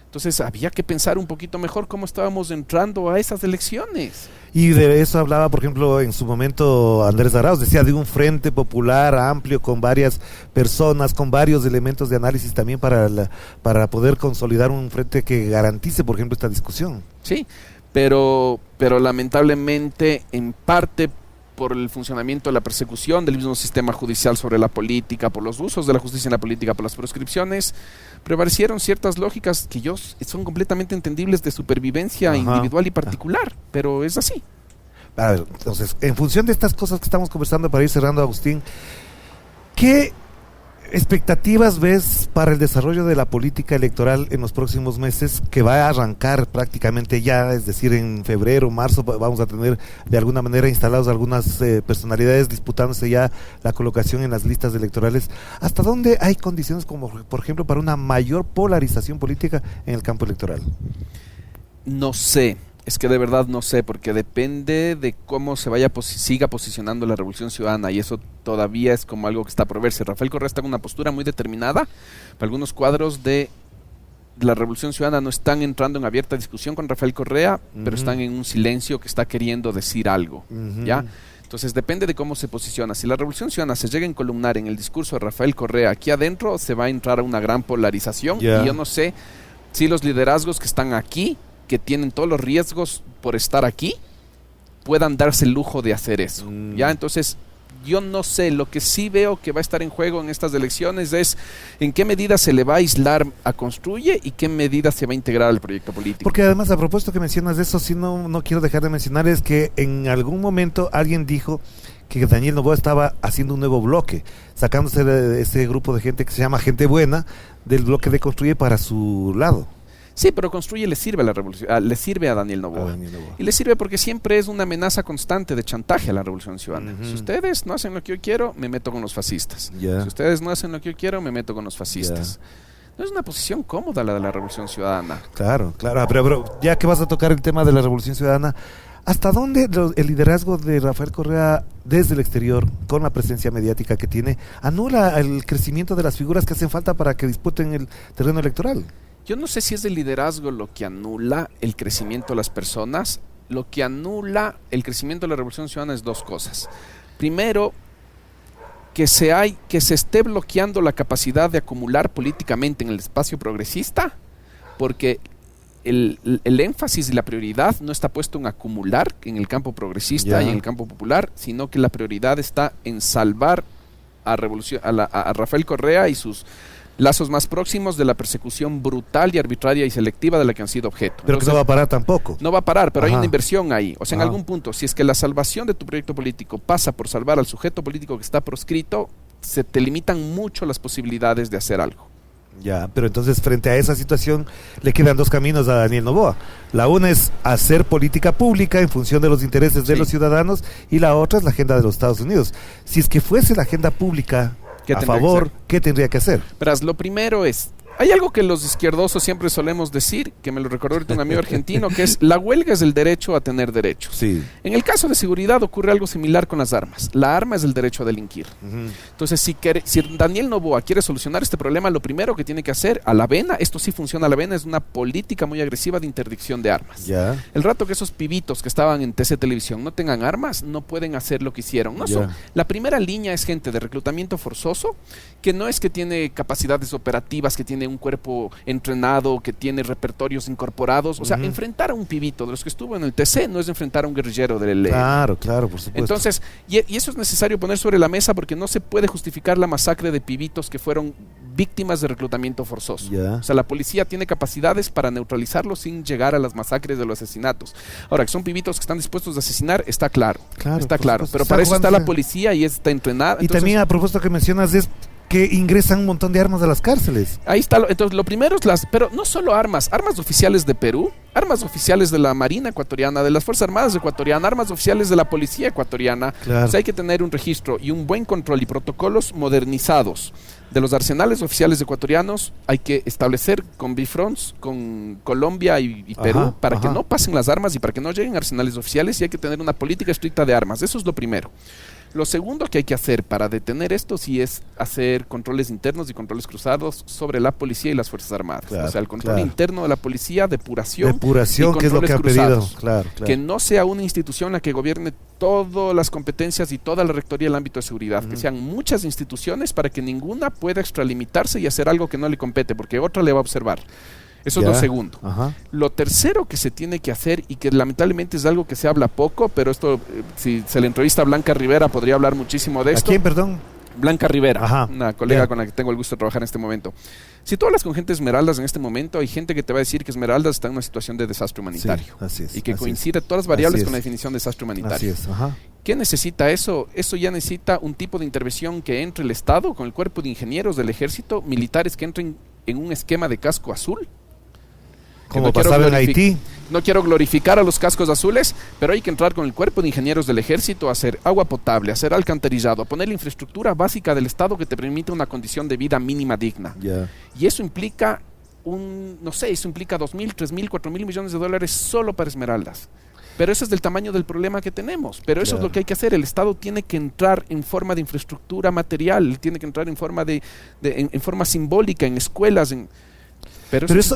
Entonces había que pensar un poquito mejor cómo estábamos entrando a esas elecciones. Y de eso hablaba, por ejemplo, en su momento Andrés Arauz, decía de un frente popular amplio con varias personas, con varios elementos de análisis también para poder consolidar un frente que garantice, por ejemplo, esta discusión. Sí, pero lamentablemente en parte por el funcionamiento de la persecución del mismo sistema judicial sobre la política, por los usos de la justicia en la política, por las proscripciones, prevalecieron ciertas lógicas que son completamente entendibles de supervivencia individual y particular, pero es así. A ver, entonces, en función de estas cosas que estamos conversando para ir cerrando, Agustín, ¿qué expectativas ves para el desarrollo de la política electoral en los próximos meses, que va a arrancar prácticamente ya? Es decir, en febrero, marzo vamos a tener de alguna manera instalados algunas personalidades disputándose ya la colocación en las listas electorales. ¿Hasta dónde hay condiciones, como por ejemplo, para una mayor polarización política en el campo electoral? No sé. Es que de verdad no sé, porque depende de cómo se siga posicionando la Revolución Ciudadana, y eso todavía es como algo que está por verse. Rafael Correa está en una postura muy determinada. Algunos cuadros de la Revolución Ciudadana no están entrando en abierta discusión con Rafael Correa, pero están en un silencio que está queriendo decir algo, ¿ya? Entonces depende de cómo se posiciona. Si la Revolución Ciudadana se llega a encolumnar en el discurso de Rafael Correa aquí adentro, se va a entrar a una gran polarización, y yo no sé si los liderazgos que están aquí, que tienen todos los riesgos por estar aquí, puedan darse el lujo de hacer eso. ¿Ya? Entonces, yo no sé. Lo que sí veo que va a estar en juego en estas elecciones es en qué medida se le va a aislar a Construye y qué medida se va a integrar al proyecto político. Porque además, a propósito que mencionas de eso, sí no quiero dejar de mencionar, es que en algún momento alguien dijo que Daniel Noboa estaba haciendo un nuevo bloque, sacándose de ese grupo de gente que se llama Gente Buena, del bloque de Construye para su lado. Sí, pero construye le sirve a la revolución, le sirve a Daniel Noboa. Y le sirve porque siempre es una amenaza constante de chantaje a la revolución ciudadana. Si ustedes no hacen lo que yo quiero, me meto con los fascistas. Si ustedes no hacen lo que yo quiero, me meto con los fascistas. No es una posición cómoda la de la revolución ciudadana. Claro, claro. Pero ya que vas a tocar el tema de la revolución ciudadana, ¿hasta dónde el liderazgo de Rafael Correa desde el exterior, con la presencia mediática que tiene, anula el crecimiento de las figuras que hacen falta para que disputen el terreno electoral? Yo no sé si es el liderazgo lo que anula el crecimiento de las personas. Lo que anula el crecimiento de la revolución ciudadana es dos cosas. Primero, que se esté bloqueando la capacidad de acumular políticamente en el espacio progresista, porque el énfasis y la prioridad no está puesto en acumular en el campo progresista y en el campo popular, sino que la prioridad está en salvar a Rafael Correa y sus lazos más próximos de la persecución brutal y arbitraria y selectiva de la que han sido objeto. Pero entonces, que no va a parar tampoco. No va a parar, pero hay una inversión ahí. O sea, en algún punto, si es que la salvación de tu proyecto político pasa por salvar al sujeto político que está proscrito, se te limitan mucho las posibilidades de hacer algo. Ya, pero entonces frente a esa situación le quedan dos caminos a Daniel Noboa. La una es hacer política pública en función de los intereses de los ciudadanos, y la otra es la agenda de los Estados Unidos. Si es que fuese la agenda pública a favor, ¿qué tendría que hacer? Verás, lo primero es, hay algo que los izquierdosos siempre solemos decir, que me lo recordó ahorita un amigo argentino, que es: la huelga es el derecho a tener derechos. Sí. En el caso de seguridad ocurre algo similar con las armas. La arma es el derecho a delinquir. Entonces, si Daniel Noboa quiere solucionar este problema, lo primero que tiene que hacer, a la vena, esto sí funciona a la vena, es una política muy agresiva de interdicción de armas. El rato que esos pibitos que estaban en TC Televisión no tengan armas, no pueden hacer lo que hicieron. La primera línea es gente de reclutamiento forzoso, que no es que tiene capacidades operativas, que tiene un cuerpo entrenado, que tiene repertorios incorporados. O sea, enfrentar a un pibito de los que estuvo en el TC no es enfrentar a un guerrillero del ELN. Claro, por supuesto. Entonces, y eso es necesario poner sobre la mesa, porque no se puede justificar la masacre de pibitos que fueron víctimas de reclutamiento forzoso. O sea, la policía tiene capacidades para neutralizarlo sin llegar a las masacres de los asesinatos. Ahora, que son pibitos que están dispuestos a asesinar, está claro. Está claro. Pero para eso está la policía y está entrenada. Y entonces, también a propósito que mencionas es que ingresan un montón de armas a las cárceles. Ahí está. Entonces, lo primero es pero no solo armas oficiales de Perú, armas oficiales de la Marina ecuatoriana, de las Fuerzas Armadas ecuatorianas, armas oficiales de la Policía ecuatoriana. O sea, hay que tener un registro y un buen control y protocolos modernizados de los arsenales oficiales ecuatorianos. Hay que establecer con BIFRONTS, con Colombia y Perú, para que no pasen las armas y para que no lleguen arsenales oficiales, y hay que tener una política estricta de armas. Eso es lo primero. Lo segundo que hay que hacer para detener esto sí es hacer controles internos y controles cruzados sobre la policía y las Fuerzas Armadas. O sea, el control interno de la policía, depuración, que es lo que ha pedido. Que no sea una institución la que gobierne todas las competencias y toda la rectoría del ámbito de seguridad, que sean muchas instituciones para que ninguna pueda extralimitarse y hacer algo que no le compete, porque otra le va a observar. Eso es lo segundo. Lo tercero que se tiene que hacer, y que lamentablemente es algo que se habla poco, pero esto, si se le entrevista a Blanca Rivera, podría hablar muchísimo de esto. ¿A quién, perdón? Blanca Rivera, una colega con la que tengo el gusto de trabajar en este momento. Si tú hablas con gente de Esmeraldas en este momento, hay gente que te va a decir que Esmeraldas está en una situación de desastre humanitario. Sí, así es, y que coincide todas las variables con la definición de desastre humanitario. Así es, ¿Qué necesita eso? Eso ya necesita un tipo de intervención que entre el Estado con el cuerpo de ingenieros del ejército, militares que entren en un esquema de casco azul. Como pasaba en Haití. No quiero glorificar a los cascos azules, pero hay que entrar con el cuerpo de ingenieros del ejército a hacer agua potable, a hacer alcantarillado, a poner la infraestructura básica del Estado que te permite una condición de vida mínima digna. Y eso implica eso implica 2.000, 3.000, 4.000 millones de dólares solo para Esmeraldas. Pero eso es del tamaño del problema que tenemos. Pero eso es lo que hay que hacer. El Estado tiene que entrar en forma de infraestructura material, tiene que entrar en forma en forma simbólica, en escuelas, Pero eso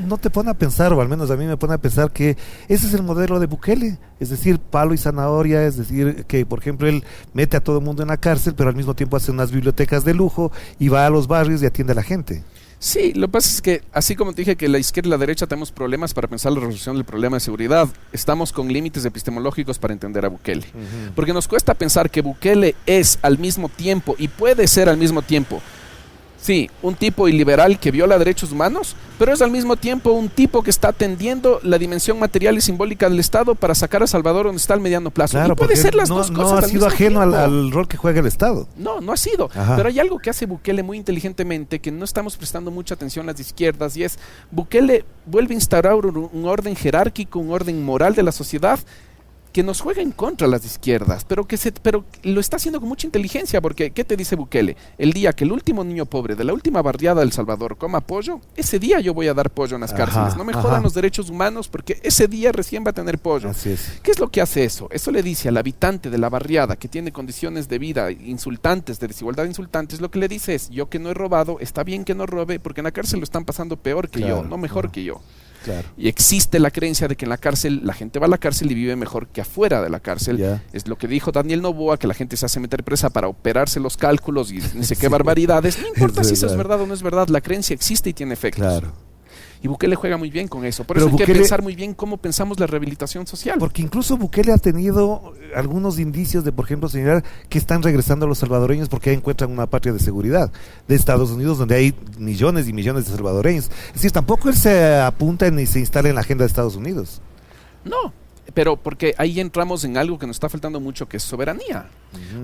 no te pone a pensar, o al menos a mí me pone a pensar, que ese es el modelo de Bukele, es decir, palo y zanahoria, es decir, que por ejemplo él mete a todo el mundo en la cárcel, pero al mismo tiempo hace unas bibliotecas de lujo y va a los barrios y atiende a la gente. Sí, lo que pasa es que, así como te dije que la izquierda y la derecha tenemos problemas para pensar la resolución del problema de seguridad, estamos con límites epistemológicos para entender a Bukele. Porque nos cuesta pensar que Bukele es al mismo tiempo, y puede ser al mismo tiempo, Sí, un tipo iliberal que viola derechos humanos, pero es al mismo tiempo un tipo que está atendiendo la dimensión material y simbólica del Estado para sacar a Salvador donde está al mediano plazo. Claro, y puede ser las no, dos cosas. no ha al sido mismo ajeno tiempo. al rol que juega el Estado. No, no ha sido. Ajá. Pero hay algo que hace Bukele muy inteligentemente que no estamos prestando mucha atención las izquierdas, y es Bukele vuelve a instaurar un orden jerárquico, un orden moral de la sociedad que nos juega en contra las izquierdas, pero lo está haciendo con mucha inteligencia, porque ¿qué te dice Bukele? El día que el último niño pobre de la última barriada de El Salvador coma pollo, ese día yo voy a dar pollo en las cárceles. No me jodan los derechos humanos, porque ese día recién va a tener pollo. Así es. ¿Qué es lo que hace eso? Eso le dice al habitante de la barriada que tiene condiciones de vida insultantes, de desigualdad insultantes, lo que le dice es: yo que no he robado, está bien que no robe, porque en la cárcel lo están pasando peor que yo, no mejor que yo. Claro. Y existe la creencia de que en la cárcel, la gente va a la cárcel y vive mejor que afuera de la cárcel. Es lo que dijo Daniel Noboa, que la gente se hace meter presa para operarse los cálculos y ni sé qué barbaridades. No importa si eso es verdad o no es verdad, la creencia existe y tiene efectos. Claro. Y Bukele juega muy bien con eso. Por Pero eso hay Bukele, que pensar muy bien cómo pensamos la rehabilitación social. Porque incluso Bukele ha tenido algunos indicios de, por ejemplo, señalar que están regresando los salvadoreños porque ahí encuentran una patria de seguridad de Estados Unidos, donde hay millones y millones de salvadoreños. Es decir, tampoco él se apunta ni se instala en la agenda de Estados Unidos. No, pero porque ahí entramos en algo que nos está faltando mucho, que es soberanía.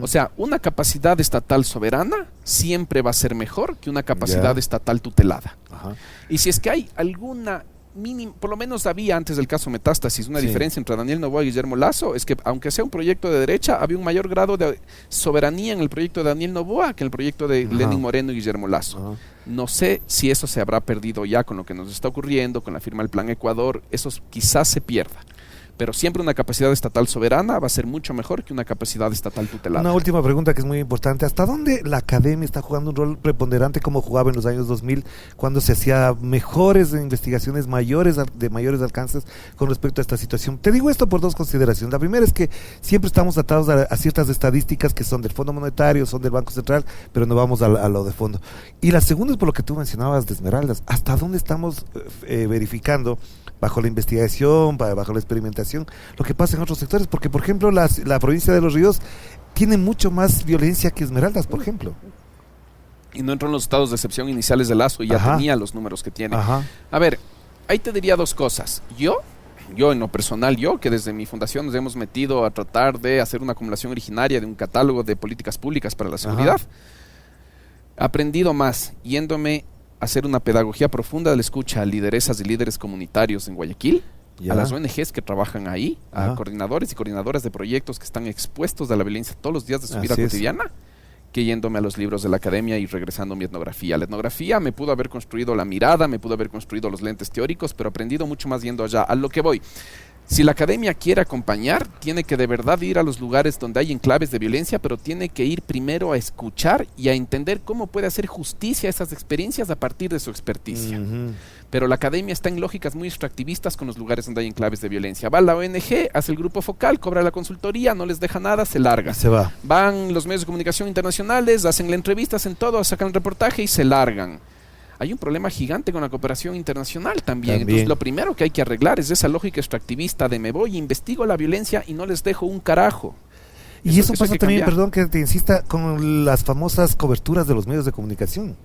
O sea, una capacidad estatal soberana siempre va a ser mejor que una capacidad estatal tutelada. Y si es que hay alguna mínima, por lo menos había antes del caso Metástasis, una diferencia entre Daniel Noboa y Guillermo Lasso, es que aunque sea un proyecto de derecha, había un mayor grado de soberanía en el proyecto de Daniel Noboa que en el proyecto de Lenín Moreno y Guillermo Lasso. No sé si eso se habrá perdido ya con lo que nos está ocurriendo, con la firma del Plan Ecuador, eso quizás se pierda. Pero siempre una capacidad estatal soberana va a ser mucho mejor que una capacidad estatal tutelada. Una última pregunta que es muy importante. ¿Hasta dónde la academia está jugando un rol preponderante como jugaba en los años 2000, cuando se hacía mejores investigaciones de mayores alcances con respecto a esta situación? Te digo esto por dos consideraciones. La primera es que siempre estamos atados a ciertas estadísticas que son del Fondo Monetario, son del Banco Central, pero no vamos a lo de fondo. Y la segunda es por lo que tú mencionabas de Esmeraldas. ¿Hasta dónde estamos verificando, bajo la investigación, bajo la experimentación, lo que pasa en otros sectores? Porque, por ejemplo, la provincia de Los Ríos tiene mucho más violencia que Esmeraldas, por ejemplo. Y no entró en los estados de excepción iniciales de Lazo y ya tenía los números que tiene. A ver, ahí te diría dos cosas. Yo en lo personal, que desde mi fundación nos hemos metido a tratar de hacer una acumulación originaria de un catálogo de políticas públicas para la seguridad, he aprendido más yéndome hacer una pedagogía profunda de la escucha a lideresas y líderes comunitarios en Guayaquil, a las ONGs que trabajan ahí, a coordinadores y coordinadoras de proyectos que están expuestos a la violencia todos los días de su vida cotidiana, que yéndome a los libros de la academia y regresando a mi etnografía. La etnografía me pudo haber construido la mirada, me pudo haber construido los lentes teóricos, pero he aprendido mucho más yendo allá. A lo que voy: si la academia quiere acompañar, tiene que de verdad ir a los lugares donde hay enclaves de violencia, pero tiene que ir primero a escuchar y a entender cómo puede hacer justicia a esas experiencias a partir de su experticia. Pero la academia está en lógicas muy extractivistas con los lugares donde hay enclaves de violencia. Va la ONG, hace el grupo focal, cobra la consultoría, no les deja nada, se larga. Se va. Van los medios de comunicación internacionales, hacen la entrevista, hacen todo, sacan el reportaje y se largan. Hay un problema gigante con la cooperación internacional también. Entonces, lo primero que hay que arreglar es esa lógica extractivista de me voy, investigo la violencia y no les dejo un carajo. Y eso pasa también, perdón que te insista, con las famosas coberturas de los medios de comunicación.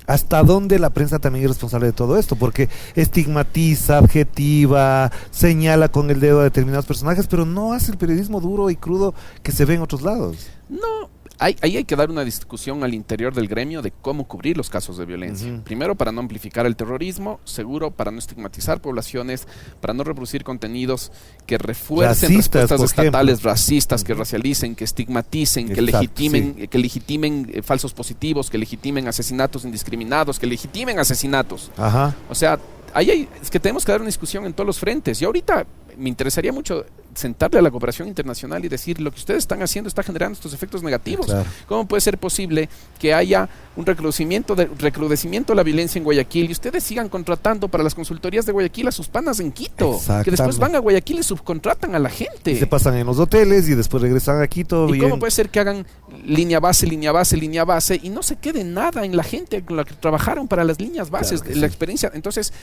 ¿Hasta dónde la prensa también es responsable de todo esto? Porque estigmatiza, adjetiva, señala con el dedo a determinados personajes, pero no hace el periodismo duro y crudo que se ve en otros lados. No. Ahí hay que dar una discusión al interior del gremio de cómo cubrir los casos de violencia. Primero, para no amplificar el terrorismo. Seguro, para no estigmatizar poblaciones, para no reproducir contenidos que refuercen respuestas estatales racistas, que racialicen, que estigmaticen, que legitimen falsos positivos, que legitimen asesinatos indiscriminados, que legitimen asesinatos. O sea, es que tenemos que dar una discusión en todos los frentes. Y ahorita me interesaría mucho sentarle a la cooperación internacional y decir: lo que ustedes están haciendo está generando estos efectos negativos. ¿Cómo puede ser posible que haya un recrudecimiento de la violencia en Guayaquil y ustedes sigan contratando para las consultorías de Guayaquil a sus panas en Quito, que después van a Guayaquil y subcontratan a la gente? Y se pasan en los hoteles y después regresan a Quito. ¿Y cómo puede ser que hagan línea base y no se quede nada en la gente con la que trabajaron para las líneas bases, la experiencia? Entonces,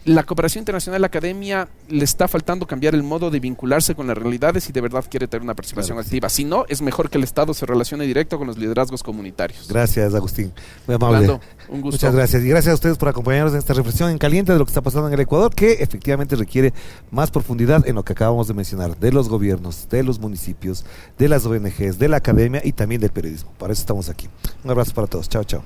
la cooperación internacional, la academia, le está faltando cambiar el modo de vincular vincularse con las realidades si de verdad quiere tener una participación activa. Si no, es mejor que el Estado se relacione directo con los liderazgos comunitarios. Gracias, Agustín. Muy amable. Orlando, un gusto. Muchas gracias. Y gracias a ustedes por acompañarnos en esta reflexión en caliente de lo que está pasando en el Ecuador, que efectivamente requiere más profundidad en lo que acabamos de mencionar, de los gobiernos, de los municipios, de las ONGs, de la academia y también del periodismo. Para eso estamos aquí. Un abrazo para todos. Chao, chao.